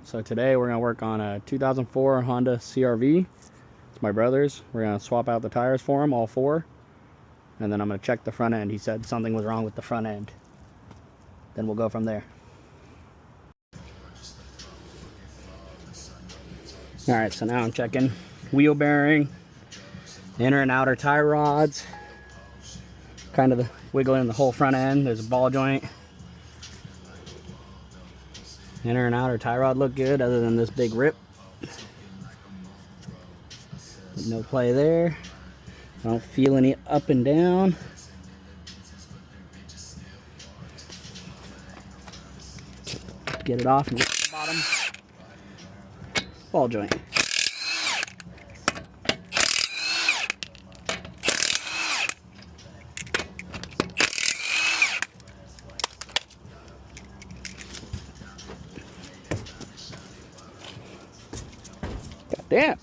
Alright, so today we're going to work on a 2004 Honda CR-V. It's my brother's. We're going to swap out the tires for him, all four. And then I'm going to check the front end. He said something was wrong with the front end. Then we'll go from there. Alright, so now I'm checking wheel bearing, inner and outer tie rods, kind of wiggling the whole front end. There's a ball joint. Inner and outer tie rod look good other than this big rip. No play there. I don't feel any up and down. Get it off and get to the bottom. Ball joint. Damn.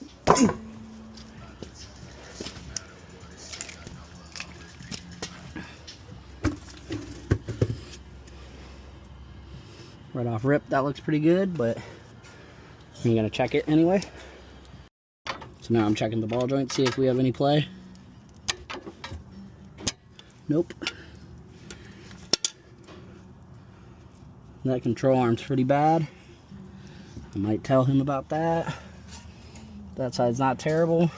Right off rip, that looks pretty good, but I'm gonna check it anyway. So now I'm checking the ball joint, see if we have any play. Nope. That control arm's pretty bad. I might tell him about that. That side's not terrible.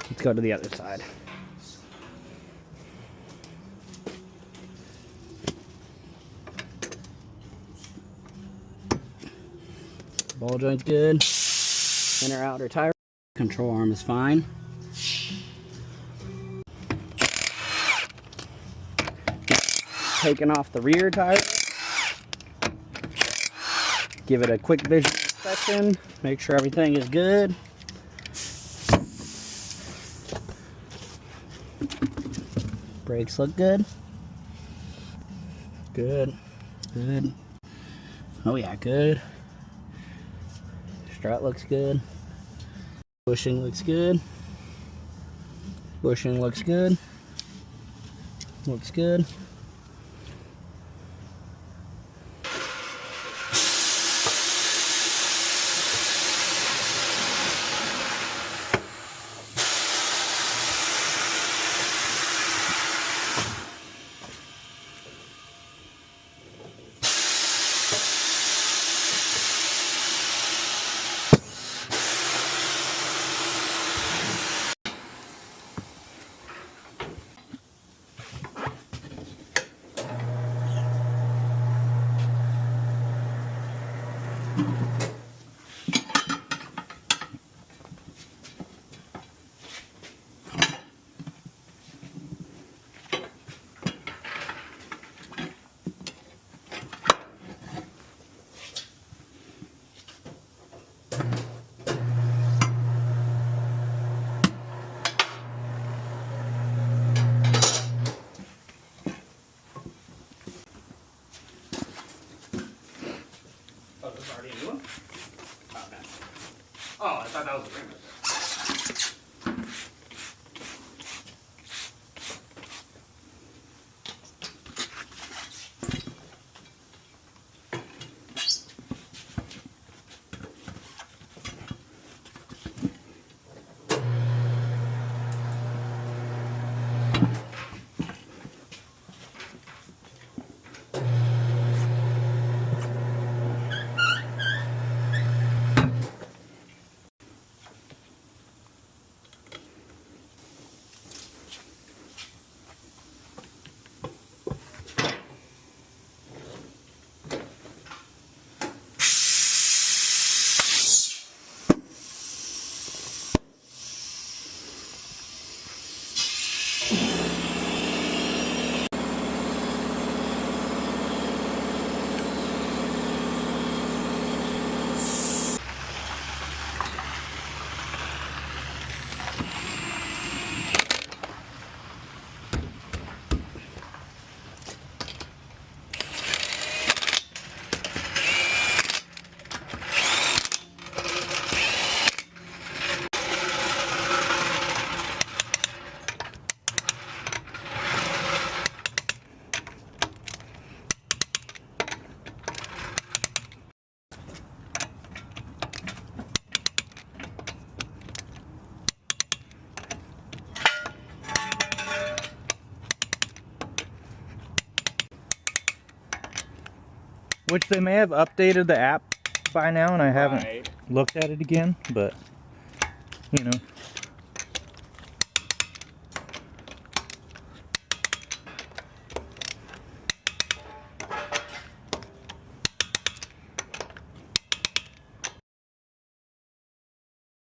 Let's go to the other side. Ball joint's good. Inner outer tire. Control arm is fine. Taking off the rear tire. Give it a quick visual inspection. Make sure everything is good. Brakes look good. Good. Good. Oh yeah, good. Strut looks good. Bushing looks good. Bushing looks good. Looks good. Oh, I thought that was a rim. Which they may have updated the app by now, and I haven't Right. looked at it again, but, you know.